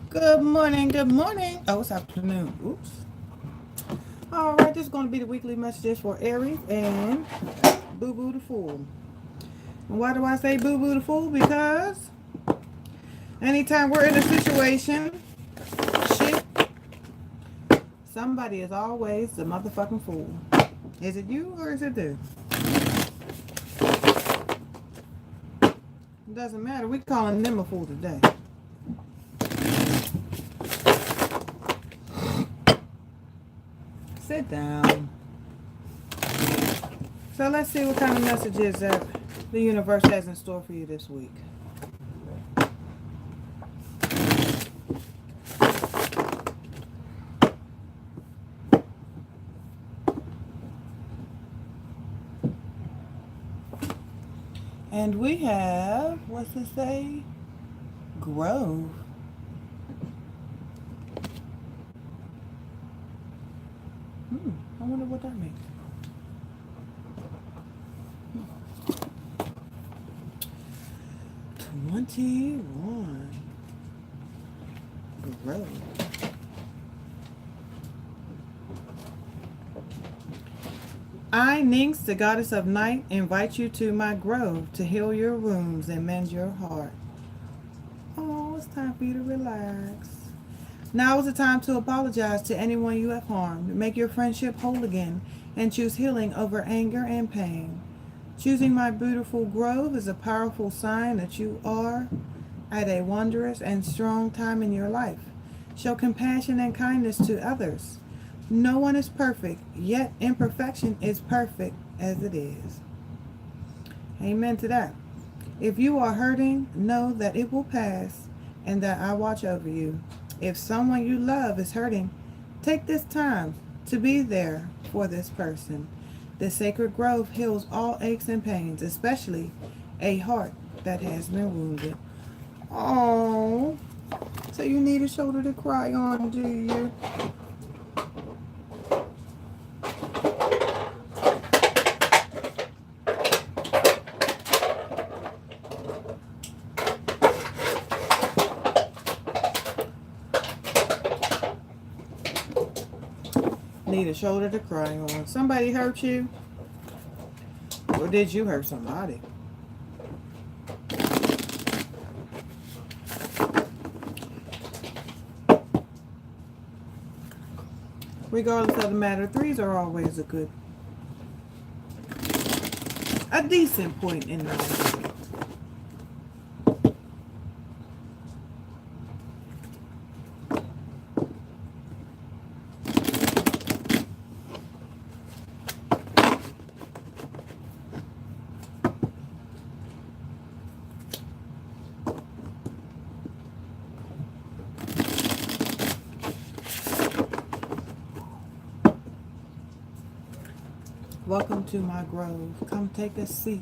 Good morning, good morning. Oh, it's afternoon. Oops. All right, this is going to be the weekly messages for Aries and Boo Boo the Fool. And why do I say Boo Boo the Fool? Because anytime we're in a situation, shit, somebody is always the motherfucking fool. Is it you or is it them? It doesn't matter. We calling them a fool today. Sit down. So let's see what kind of messages that the universe has in store for you this week. And we have, what's it say? Grove. I wonder what that means. 21. Grove. I, Nynx, the goddess of night, invite you to my grove to heal your wounds and mend your heart. Oh, it's time for you to relax. Now is the time to apologize to anyone you have harmed. Make your friendship whole again and choose healing over anger and pain. Choosing my beautiful grove is a powerful sign that you are at a wondrous and strong time in your life. Show compassion and kindness to others. No one is perfect, yet imperfection is perfect as it is. Amen to that. If you are hurting, know that it will pass and that I watch over you. If someone you love is hurting, take this time to be there for this person. The sacred grove heals all aches and pains, especially a heart that has been wounded. Oh, so you need a shoulder to cry on, do you? Need a shoulder to cry on. Somebody hurt you? Or did you hurt somebody? Regardless of the matter, threes are always a decent point in life. Welcome to my grove. Come take a seat.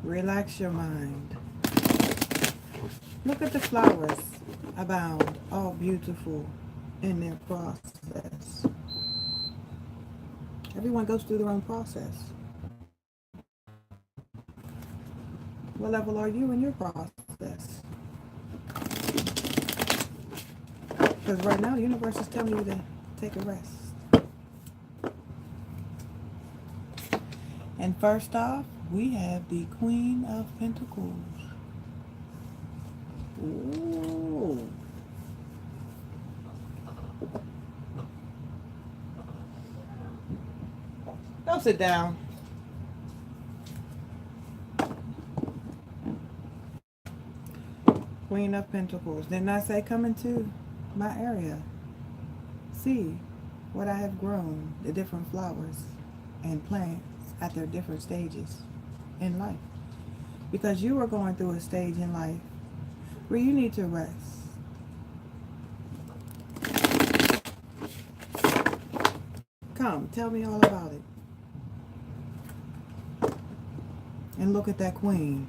Relax your mind. Look at the flowers abound, all beautiful in their process. Everyone goes through their own process. What level are you in your process? Because right now the universe is telling you to take a rest. And first off, we have the Queen of Pentacles. Ooh. Go sit down. Queen of Pentacles. Didn't I say come into my area? See what I have grown, the different flowers and plants at their different stages in life. Because you are going through a stage in life where you need to rest. Come, tell me all about it. And look at that queen.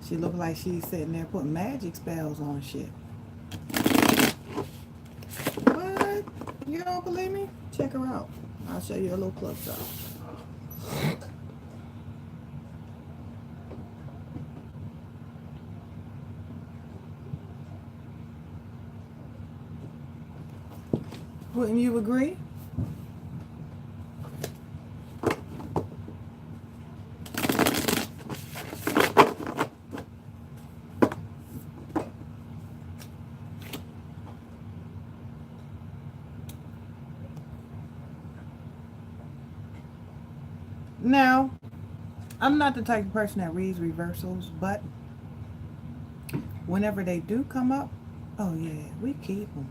She looked like she's sitting there putting magic spells on shit. What? You don't believe me? Check her out. I'll show you a little close up. Wouldn't you agree? Now, I'm not the type of person that reads reversals, but whenever they do come up, oh yeah, we keep them.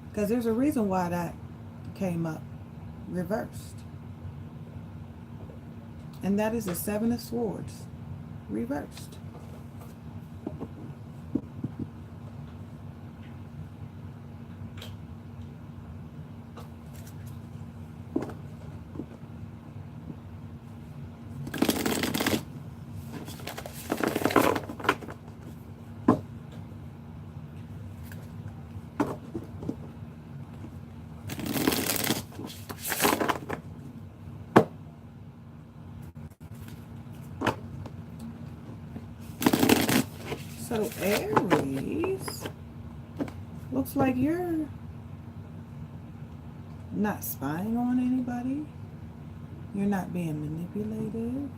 Because there's a reason why that came up reversed. And that is the Seven of Swords reversed. So Aries, looks like you're not spying on anybody. You're not being manipulated.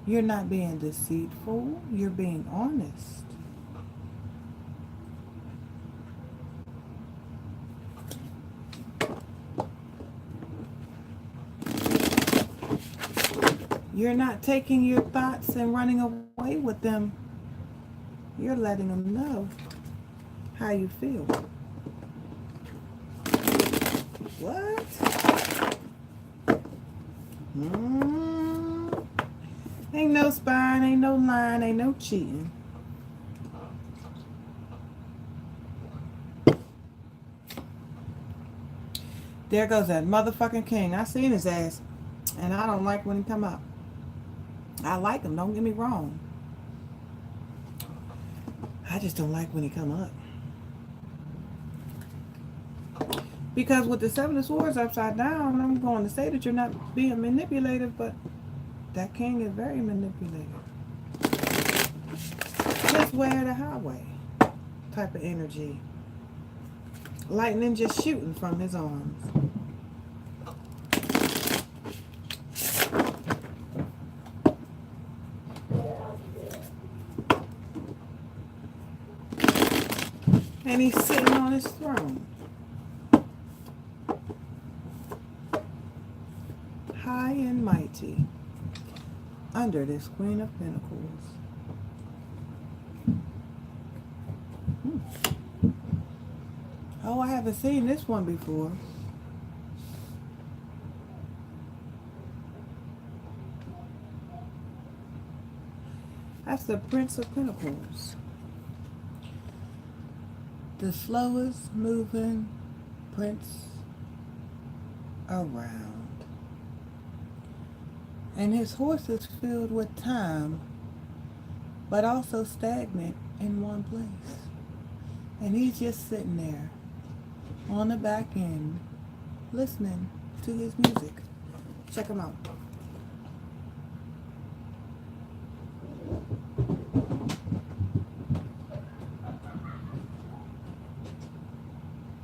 You're not being deceitful. You're being honest. You're not taking your thoughts and running away with them. You're letting them know how you feel. What? Ain't no spying, ain't no lying, ain't no cheating. There goes that motherfucking king. I seen his ass, and I don't like when he come up. I like him, don't get me wrong. I just don't like when he come up. Because with the Seven of Swords upside down, I'm going to say that you're not being manipulative, but that king is very manipulative. Just wear the highway type of energy. Lightning just shooting from his arms. And he's sitting on his throne. High and mighty. Under this Queen of Pentacles. Oh, I haven't seen this one before. That's the Prince of Pentacles. The slowest moving prince around. And his horse is filled with time, but also stagnant in one place. And he's just sitting there on the back end listening to his music. Check him out.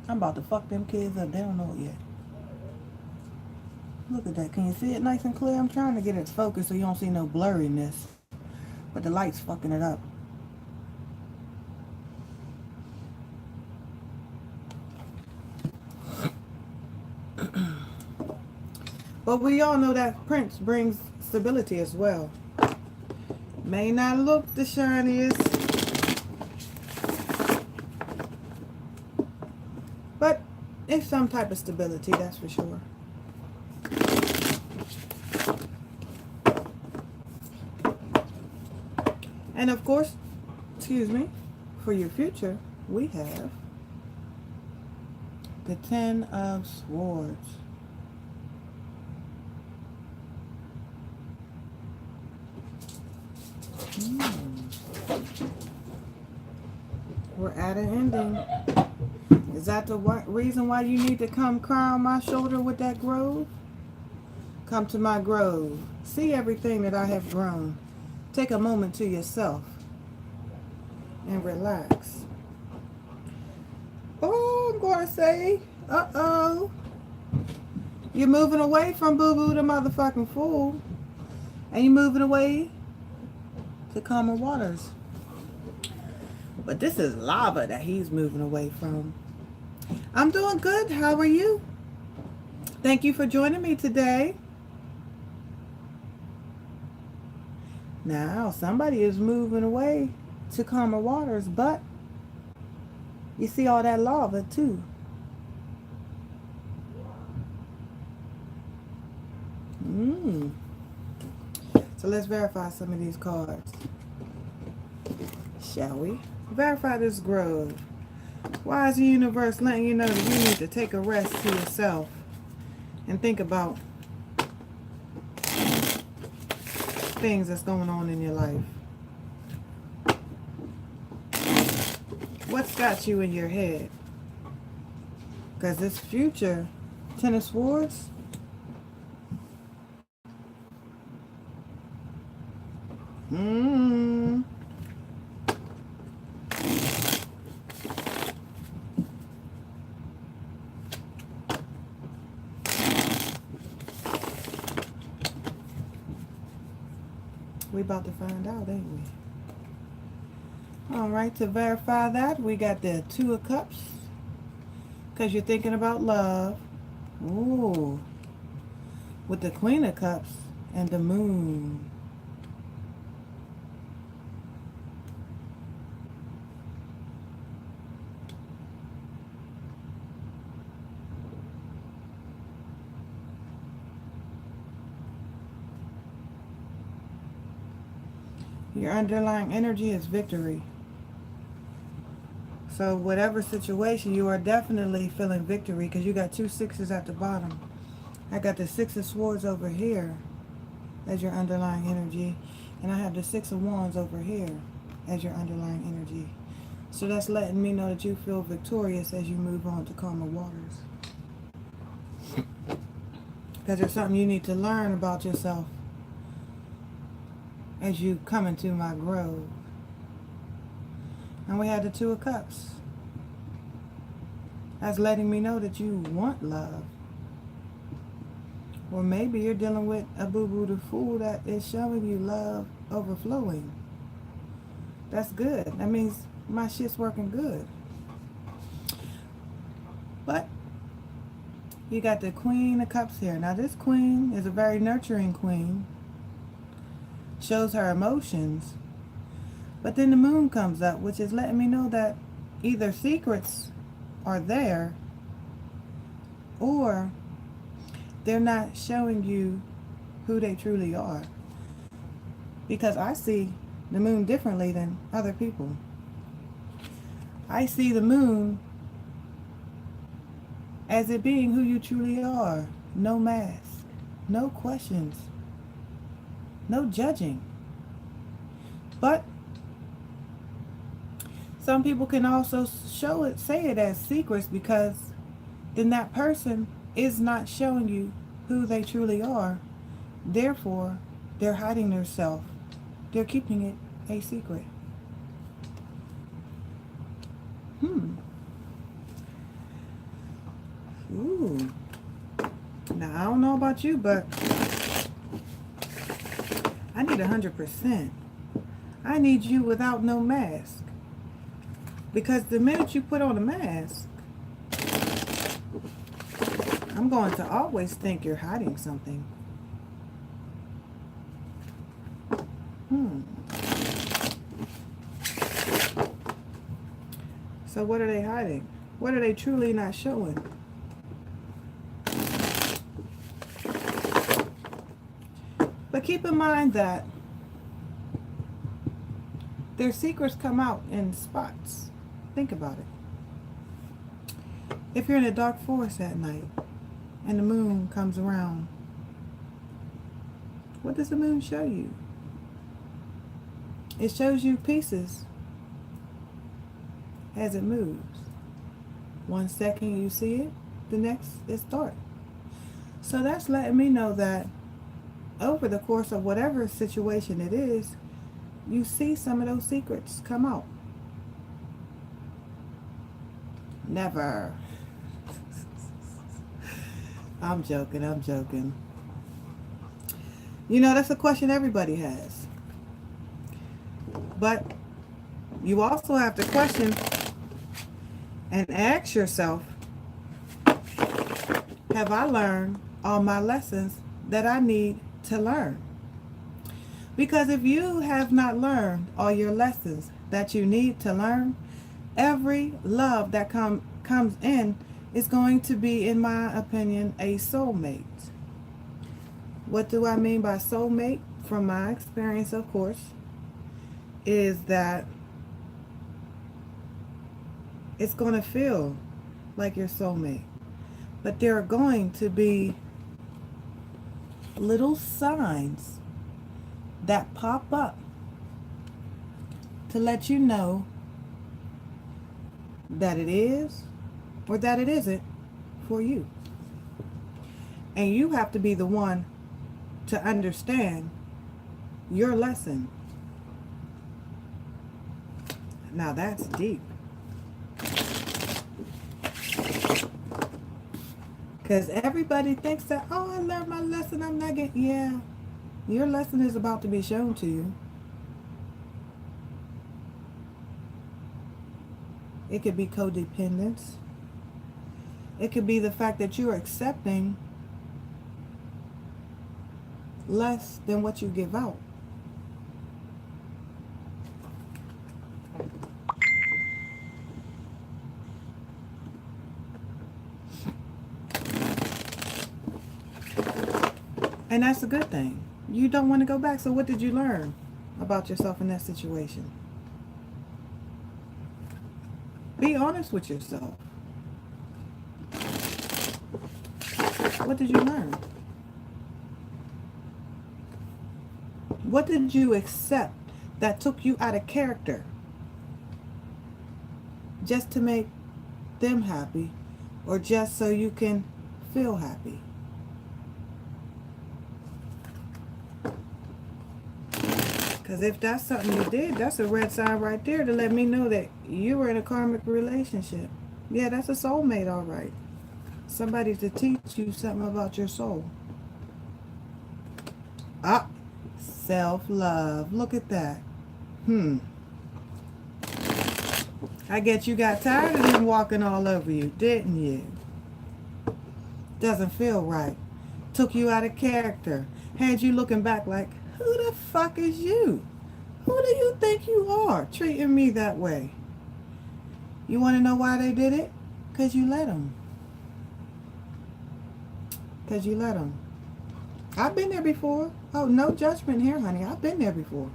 I'm about to fuck them kids up. They don't know it yet. Look at that. Can you see it nice and clear? I'm trying to get it focused so you don't see no blurriness. But the light's fucking it up. But we all know that Prince brings stability as well. May not look the shiniest, but it's some type of stability, that's for sure. And of course, excuse me, for your future, we have the Ten of Swords. We're at an ending. Is that the reason why you need to come cry on my shoulder with that grove? Come to my grove. See everything that I have grown. Take a moment to yourself and relax. Oh, I'm going to say, uh-oh. You're moving away from Boo-Boo the motherfucking fool. And you're moving away to calmer waters. But this is lava that he's moving away from. I'm doing good. How are you? Thank you for joining me today. Now, somebody is moving away to calmer waters, but you see all that lava too. So let's verify some of these cards. Shall we? Verify this grove. Why is the universe letting you know that you need to take a rest to yourself and think about things that's going on in your life? What's got you in your head? Because this future, Ten of Swords, we about to find out, ain't we? All right, to verify that, we got the Two of Cups, because you're thinking about love. Ooh, with the Queen of Cups and the Moon. Your underlying energy is victory. So whatever situation, you are definitely feeling victory because you got two sixes at the bottom. I got the Six of Swords over here as your underlying energy. And I have the Six of Wands over here as your underlying energy. So that's letting me know that you feel victorious as you move on to calmer waters. Because there's something you need to learn about yourself as you come into my grove. And we have the Two of Cups. That's letting me know that you want love. Or maybe you're dealing with a Boo-Boo the Fool that is showing you love overflowing. That's good. That means my shit's working good. But you got the Queen of Cups here. Now this queen is a very nurturing queen. Shows her emotions. But then the Moon comes up, which is letting me know that either secrets are there or they're not showing you who they truly are. Because I see the Moon differently than other people. I see the Moon as it being who you truly are. No mask, no questions, no judging. But some people can also say it as secrets, because then that person is not showing you who they truly are. Therefore, they're hiding their self. They're keeping it a secret. Ooh. Now, I don't know about you, but I need 100%. I need you without no mask. Because the minute you put on a mask, I'm going to always think you're hiding something. So what are they hiding? What are they truly not showing? But keep in mind that their secrets come out in spots. Think about it. If you're in a dark forest at night and the moon comes around, what does the moon show you? It shows you pieces as it moves. One second you see it, the next it's dark. So that's letting me know that over the course of whatever situation it is, you see some of those secrets come out. Never. I'm joking, I'm joking. You know, that's a question everybody has. But you also have to question and ask yourself, have I learned all my lessons that I need to learn? Because if you have not learned all your lessons that you need to learn, every love that comes in is going to be, in my opinion, a soulmate. What do I mean by soulmate? From my experience, of course, is that it's going to feel like your soulmate. But there are going to be little signs that pop up to let you know that it is or that it isn't for you. And you have to be the one to understand your lesson. Now that's deep. Because everybody thinks that, oh, I learned my lesson, I'm not getting... Yeah, your lesson is about to be shown to you. It could be codependence. It could be the fact that you're accepting less than what you give out. And that's a good thing. You don't want to go back. So what did you learn about yourself in that situation? Be honest with yourself. What did you learn? What did you accept that took you out of character just to make them happy or just so you can feel happy? Because if that's something you did, that's a red sign right there to let me know that you were in a karmic relationship. Yeah, that's a soulmate, all right. Somebody to teach you something about your soul. Ah, self-love. Look at that. I guess you got tired of him walking all over you, didn't you? Doesn't feel right. Took you out of character. Had you looking back like, who the fuck is you? Who do you think you are treating me that way? You want to know why they did it? Because you let them. Because you let them. I've been there before. Oh, no judgment here, honey. I've been there before.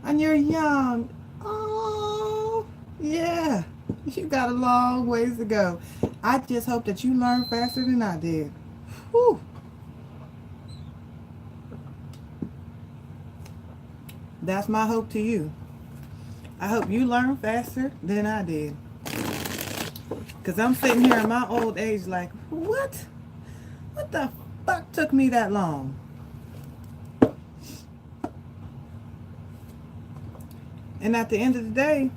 And you're young. Oh, yeah. You got a long ways to go. I just hope that you learn faster than I did. Whew. That's my hope to you. I hope you learn faster than I did. Because I'm sitting here in my old age like, what? What the fuck took me that long? And at the end of the day,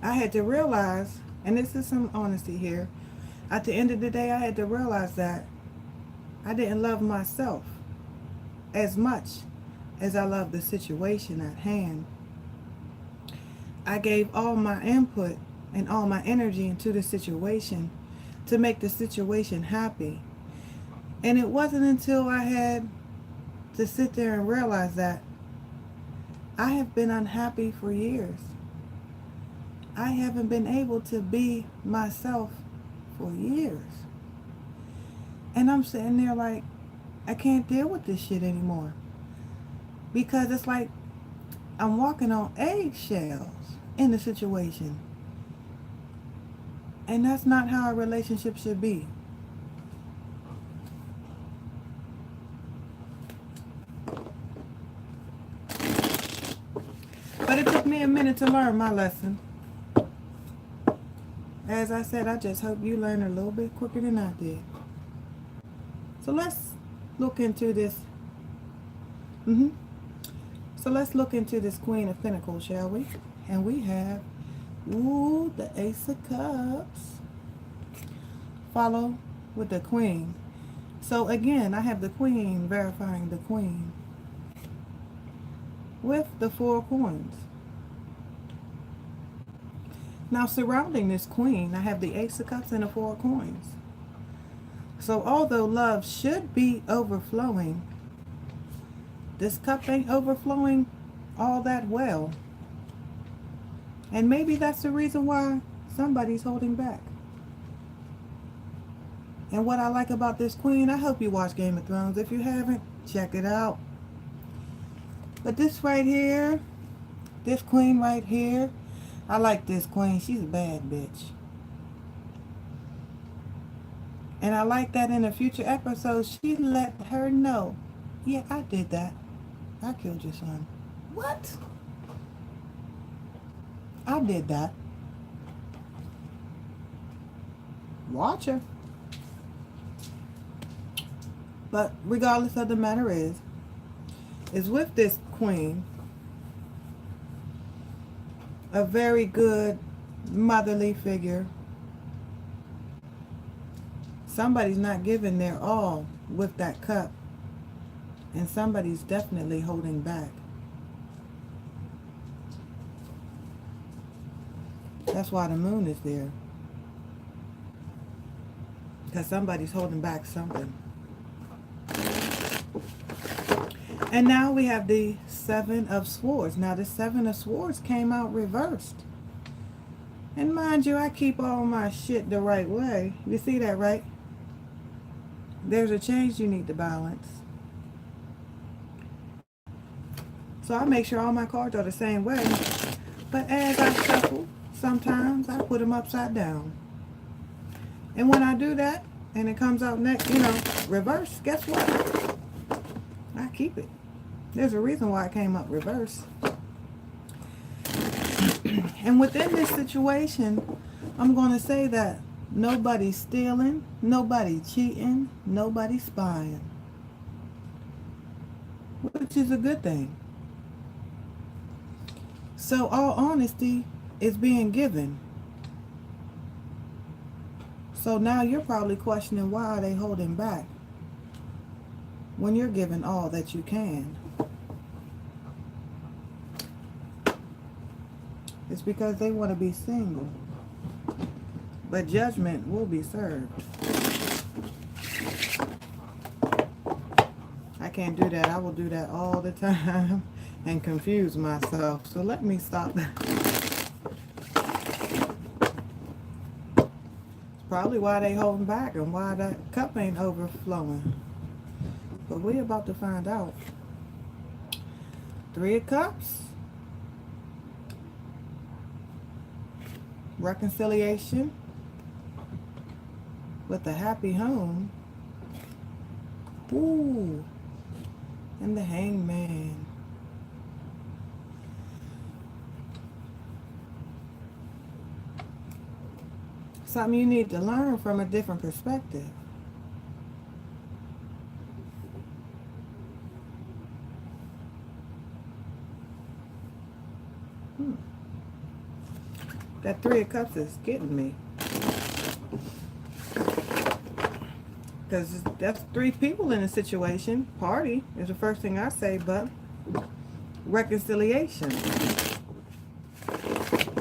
I had to realize, and this is some honesty here, at the end of the day, I had to realize that I didn't love myself as much as I loved the situation at hand. I gave all my input and all my energy into the situation to make the situation happy. And it wasn't until I had to sit there and realize that I have been unhappy for years. I haven't been able to be myself for years. And I'm sitting there like, I can't deal with this shit anymore. Because it's like I'm walking on eggshells in the situation. And that's not how a relationship should be. me a minute to learn my lesson. As I said, I just hope you learn a little bit quicker than I did. So let's look into this. So let's look into this Queen of Pentacles, shall we? And we have, ooh, the Ace of Cups. Follow with the Queen. So again, I have the Queen verifying the Queen with the 4 coins. Now surrounding this Queen, I have the Ace of Cups and the 4 coins. So although love should be overflowing, this cup ain't overflowing all that well. And maybe that's the reason why somebody's holding back. And what I like about this Queen, I hope you watch Game of Thrones. If you haven't, check it out. But this right here, this Queen right here, I like this Queen. She's a bad bitch. And I like that in a future episode, she let her know, yeah, I did that. I killed your son. What? I did that. Watch her. But regardless of the matter is with this Queen, a very good motherly figure. Somebody's not giving their all with that cup. And somebody's definitely holding back. That's why the moon is there. Because somebody's holding back something. And now we have the 7 of Swords. Now the 7 of Swords came out reversed. And mind you, I keep all my shit the right way. You see that, right? There's a change you need to balance. So I make sure all my cards are the same way. But as I shuffle, sometimes I put them upside down. And when I do that, and it comes out next, reverse, guess what? I keep it. There's a reason why it came up reverse. And within this situation, I'm going to say that nobody's stealing, nobody cheating, nobody spying. Which is a good thing. So all honesty is being given. So now you're probably questioning, why are they holding back when you're giving all that you can? It's because they want to be single. But judgment will be served. I can't do that. I will do that all the time and confuse myself. So let me stop that. It's probably why they holding back and why that cup ain't overflowing. But we're about to find out. 3 of Cups. Reconciliation. With the happy home. Ooh. And the Hangman. Something you need to learn from a different perspective. That 3 of Cups is getting me. Because that's 3 people in a situation. Party is the first thing I say, but reconciliation.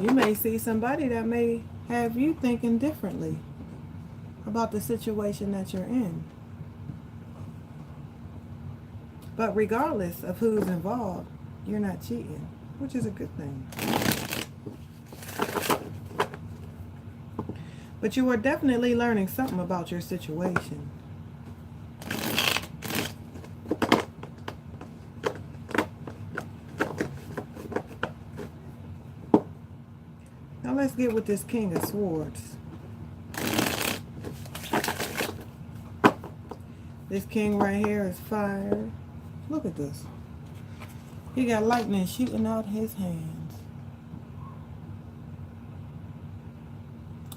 You may see somebody that may have you thinking differently about the situation that you're in. But regardless of who's involved, you're not cheating, which is a good thing. But you are definitely learning something about your situation. Now let's get with this King of Swords. This king right here is fire. Look at this. He got lightning shooting out his hands.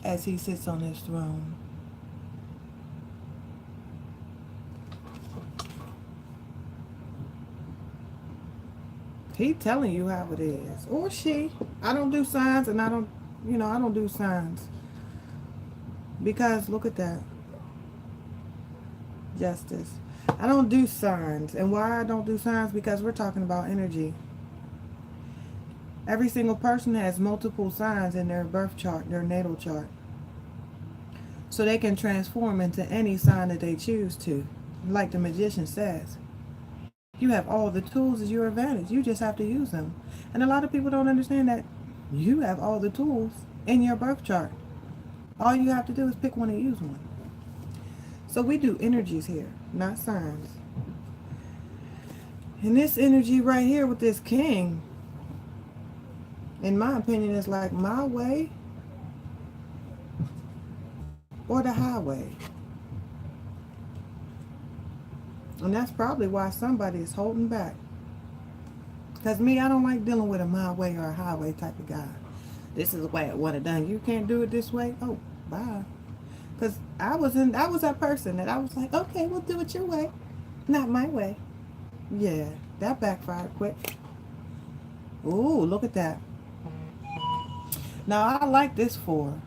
as he sits on his throne. He telling you how it is. Or she. I don't do signs, and I don't, I don't do signs. Because look at that. Justice. I don't do signs. And why I don't do signs? Because we're talking about energy. Every single person has multiple signs in their birth chart, their natal chart. So they can transform into any sign that they choose to. Like the magician says. You have all the tools at your advantage. You just have to use them. And a lot of people don't understand that you have all the tools in your birth chart. All you have to do is pick one and use one. So we do energies here, not signs. And this energy right here with this king, in my opinion, is like my way or the highway. And that's probably why somebody is holding back. Because me, I don't like dealing with a my way or a highway type of guy. This is the way I want it done. You can't do it this way? Oh, bye. Because I was that person that I was like, okay, we'll do it your way. Not my way. Yeah, that backfired quick. Ooh, look at that. Now, I like this for.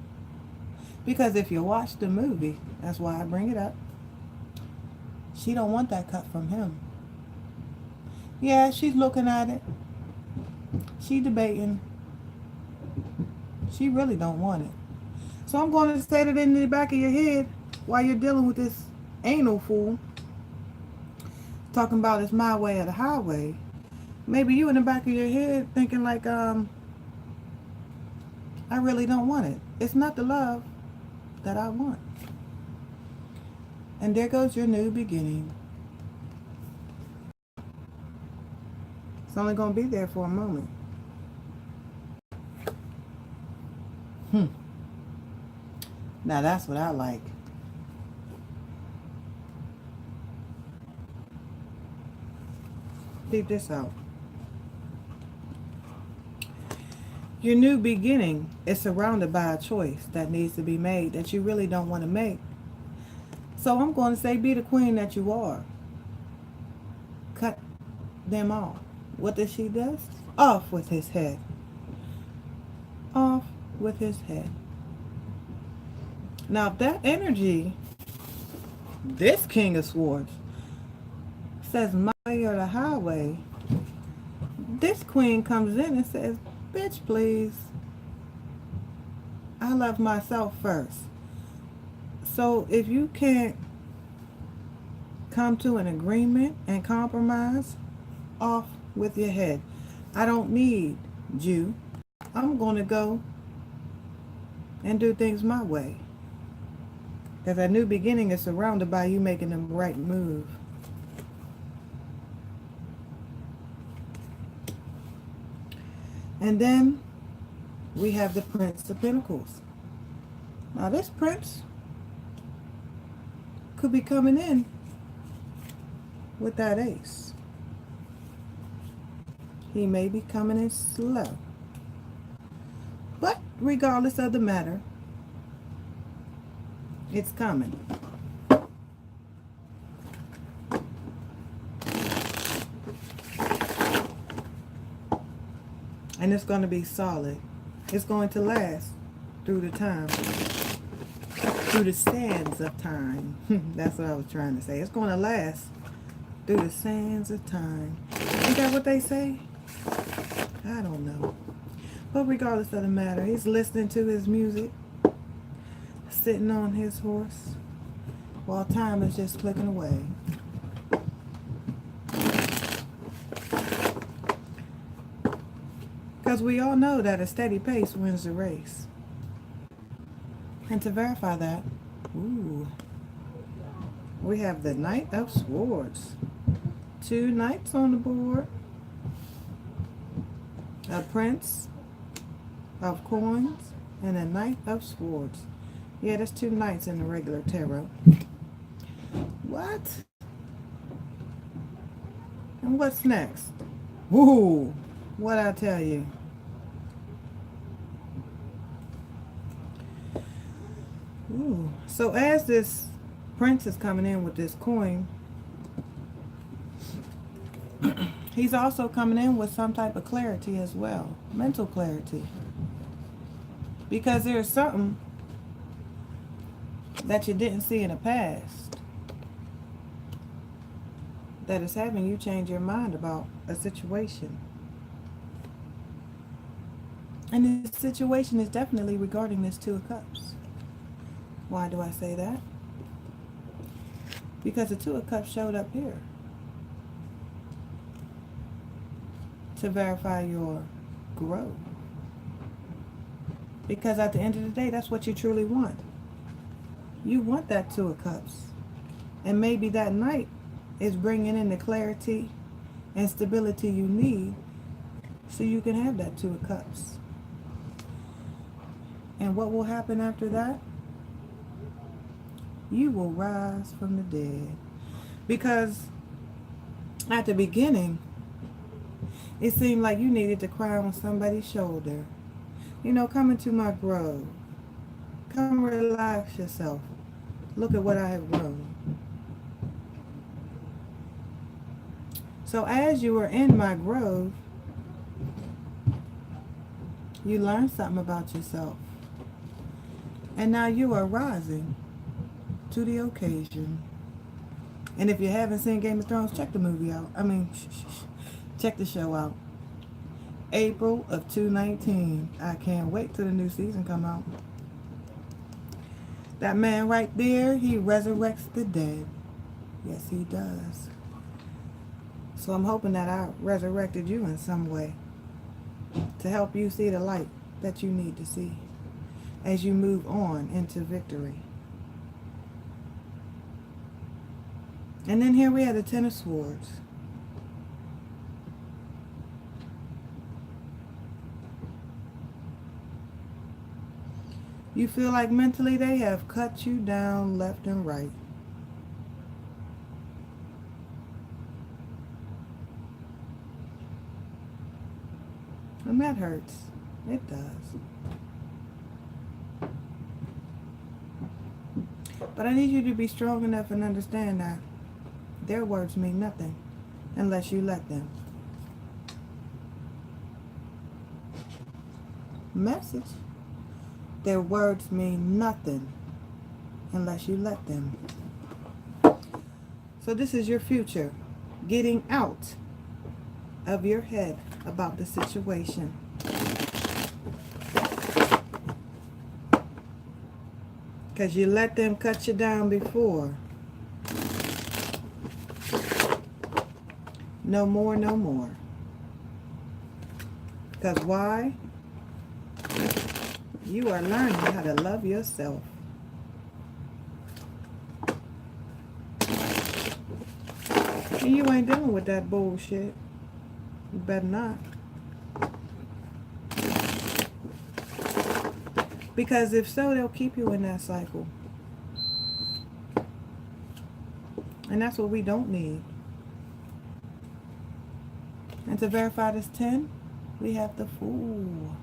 Because if you watch the movie, that's why I bring it up. She don't want that cut from him. Yeah, she's looking at it. She debating. She really don't want it. So I'm going to say that in the back of your head while you're dealing with this anal fool. Talking about it's my way or the highway. Maybe you in the back of your head thinking like, I really don't want it. It's not the love that I want. And there goes your new beginning. It's only going to be there for a moment. Now that's what I like. Keep this out. Your new beginning is surrounded by a choice that needs to be made that you really don't want to make. So I'm going to say be the queen that you are. Cut them off. What does she do? Off with his head. Off with his head. Now if that energy, this King of Swords, says my way or the highway, this queen comes in and says, bitch, please. I love myself first. So if you can't come to an agreement and compromise, off with your head. I don't need you. I'm going to go and do things my way. Because a new beginning is surrounded by you making the right move. And then we have the Prince of Pentacles. Now this prince could be coming in with that ace. He may be coming in slow. But regardless of the matter, it's coming. And it's going to be solid. It's going to last through the time. Through the sands of time. That's what I was trying to say. It's going to last through the sands of time. Is that what they say? I don't know. But regardless of the matter, he's listening to his music, sitting on his horse, while time is just clicking away. Because we all know that a steady pace wins the race. And to verify that, we have the Knight of Swords. 2 knights on the board. A Prince of Coins and a Knight of Swords. Yeah, there's 2 knights in the regular tarot. What? And what's next? Woo! What'd I tell you? Ooh. So as this prince is coming in with this coin, he's also coming in with some type of clarity as well. Mental clarity. Because there's something that you didn't see in the past that is having you change your mind about a situation. And this situation is definitely regarding this Two of Cups. Why do I say that? Because the Two of Cups showed up here to verify your growth. Because at the end of the day, that's what you truly want. You want that Two of Cups. And maybe that night is bringing in the clarity and stability you need so you can have that Two of Cups. And what will happen after that? You will rise from the dead. Because at the beginning, it seemed like you needed to cry on somebody's shoulder. You know, come into my grove. Come relax yourself. Look at what I have grown. So as you were in my grove, you learned something about yourself. And now you are rising to the occasion. And if you haven't seen Game of Thrones, check the movie out. Check the show out. April of 2019. I can't wait till the new season come out. That man right there, he resurrects the dead. Yes, he does. So I'm hoping that I resurrected you in some way to help you see the light that you need to see as you move on into victory. And then here we have the Ten of Swords. You feel like mentally they have cut you down left and right. And that hurts. It does. But I need you to be strong enough and understand that their words mean nothing unless you let them. Message. Their words mean nothing unless you let them. So this is your future. Getting out of your head about the situation. Because you let them cut you down before. No more, no more. Because why? You are learning how to love yourself. And you ain't dealing with that bullshit. You better not. Because if so, they'll keep you in that cycle. And that's what we don't need. And to verify this 10, we have the Fool.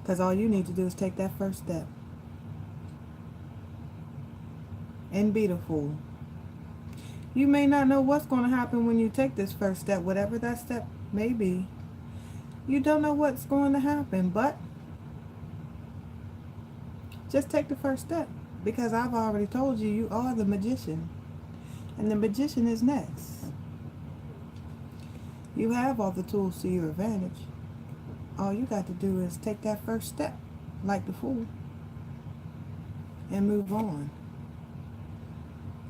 Because all you need to do is take that first step. And be the Fool. You may not know what's going to happen when you take this first step, whatever that step may be. You don't know what's going to happen, but just take the first step. Because I've already told you, you are the magician. And the magician is next. You have all the tools to your advantage. All you got to do is take that first step, like the Fool, and move on.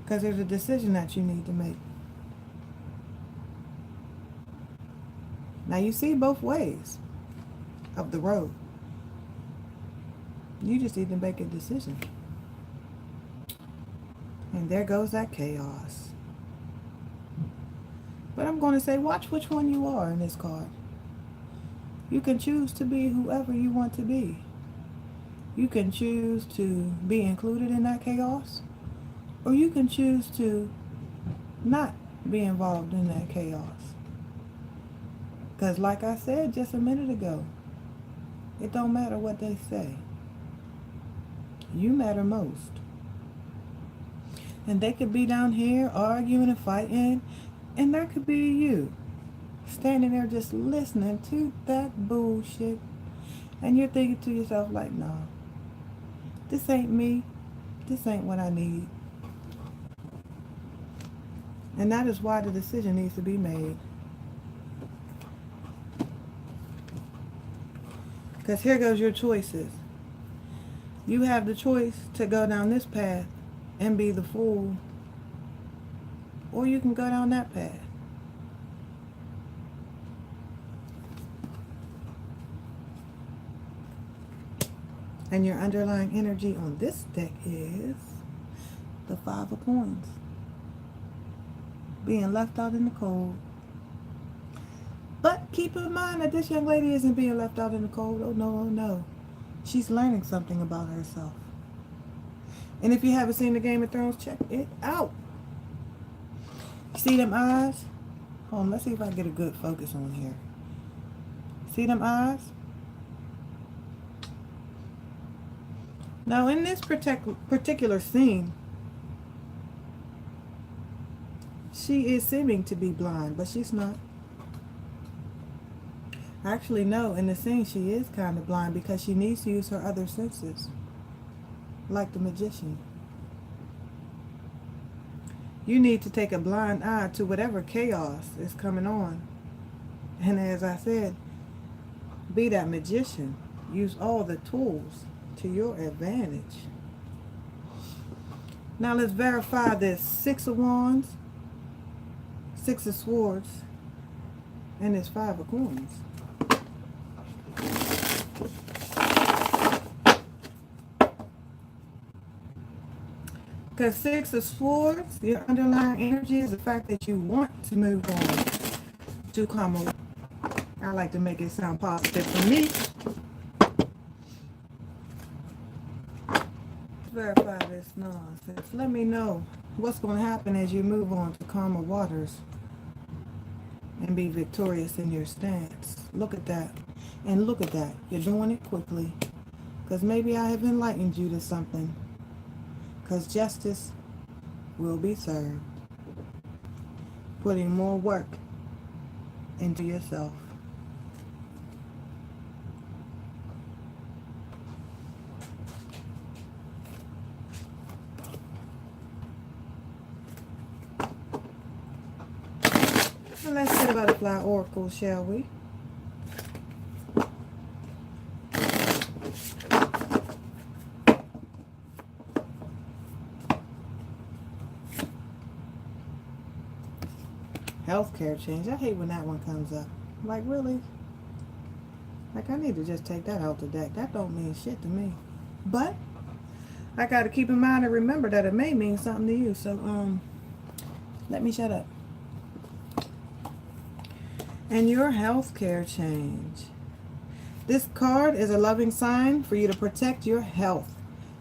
Because there's a decision that you need to make. Now you see both ways of the road. You just need to make a decision. And there goes that chaos. But I'm going to say, watch which one you are in this card. You can choose to be whoever you want to be. You can choose to be included in that chaos, or you can choose to not be involved in that chaos. Because like I said just a minute ago, It don't matter what they say. You matter most. And they could be down here arguing and fighting, and that could be you standing there just listening to that bullshit. And you're thinking to yourself like, no, this ain't me. This ain't what I need. And that is why the decision needs to be made. Because here goes your choices. You have the choice to go down this path and be the fool, or you can go down that path. And your underlying energy on this deck is the Five of Coins. Being left out in the cold. But keep in mind that this young lady isn't being left out in the cold. Oh no, oh no. She's learning something about herself. And if you haven't seen the Game of Thrones, check it out. See them eyes? Hold on, let's see if I can get a good focus on here. See them eyes? Now in this particular scene, she is seeming to be blind, but she's not. Actually, no, in the scene she is kind of blind because she needs to use her other senses, like the magician. You need to take a blind eye to whatever chaos is coming on. And as I said, be that magician. Use all the tools to your advantage. Now let's verify this. Six of Wands, Six of Swords, and this Five of Coins. Because Six of Swords, your underlying energy is the fact that you want to move on to karma. I like to make it sound positive for me. Verify this nonsense. Let me know what's going to happen as you move on to calmer waters and be victorious in your stance. Look at that. And look at that. You're doing it quickly. Because maybe I have enlightened you to something. Because justice will be served. Putting more work into yourself. So let's get a butterfly oracle, shall we? Healthcare change. I hate when that one comes up. Like, really? Like, I need to just take that out the deck. That don't mean shit to me. But I got to keep in mind and remember that it may mean something to you. So, let me shut up. And your healthcare change. This card is a loving sign for you to protect your health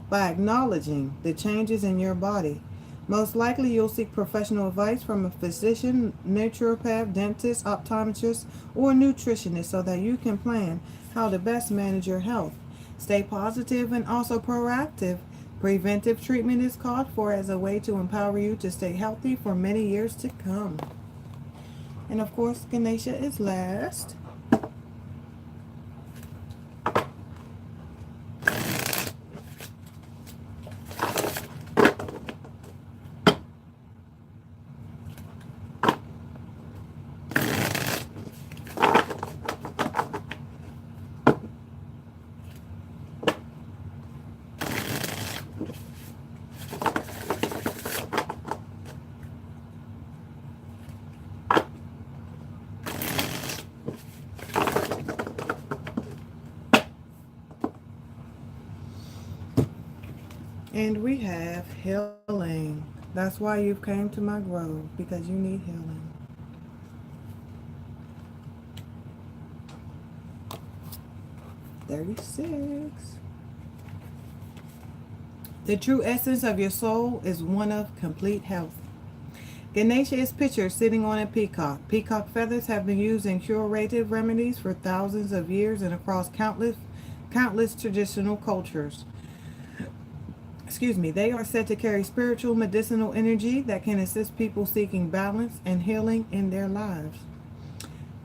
by acknowledging the changes in your body. Most likely you'll seek professional advice from a physician, naturopath, dentist, optometrist, or nutritionist so that you can plan how to best manage your health. Stay positive and also proactive. Preventive treatment is called for as a way to empower you to stay healthy for many years to come. And of course, Ganesha is last. And we have healing. That's why you've came to my grove, because you need healing. $36. The true essence of your soul is one of complete health. Ganesha is pictured sitting on a peacock. Peacock feathers have been used in curative remedies for thousands of years and across countless countless traditional cultures. They are said to carry spiritual medicinal energy that can assist people seeking balance and healing in their lives.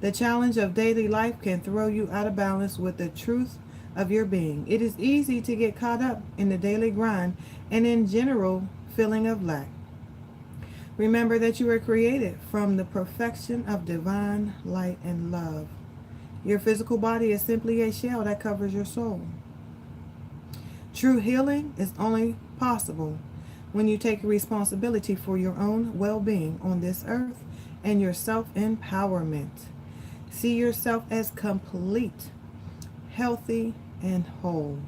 The challenge of daily life can throw you out of balance with the truth of your being. It is easy to get caught up in the daily grind and in general feeling of lack. Remember that you were created from the perfection of divine light and love. Your physical body is simply a shell that covers your soul. True healing is only possible when you take responsibility for your own well-being on this earth and your self-empowerment. See yourself as complete, healthy, and whole.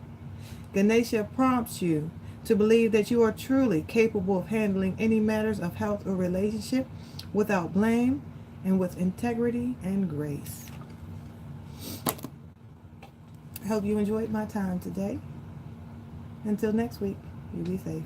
Ganesha prompts you to believe that you are truly capable of handling any matters of health or relationship without blame and with integrity and grace. I hope you enjoyed my time today. Until next week, you be safe.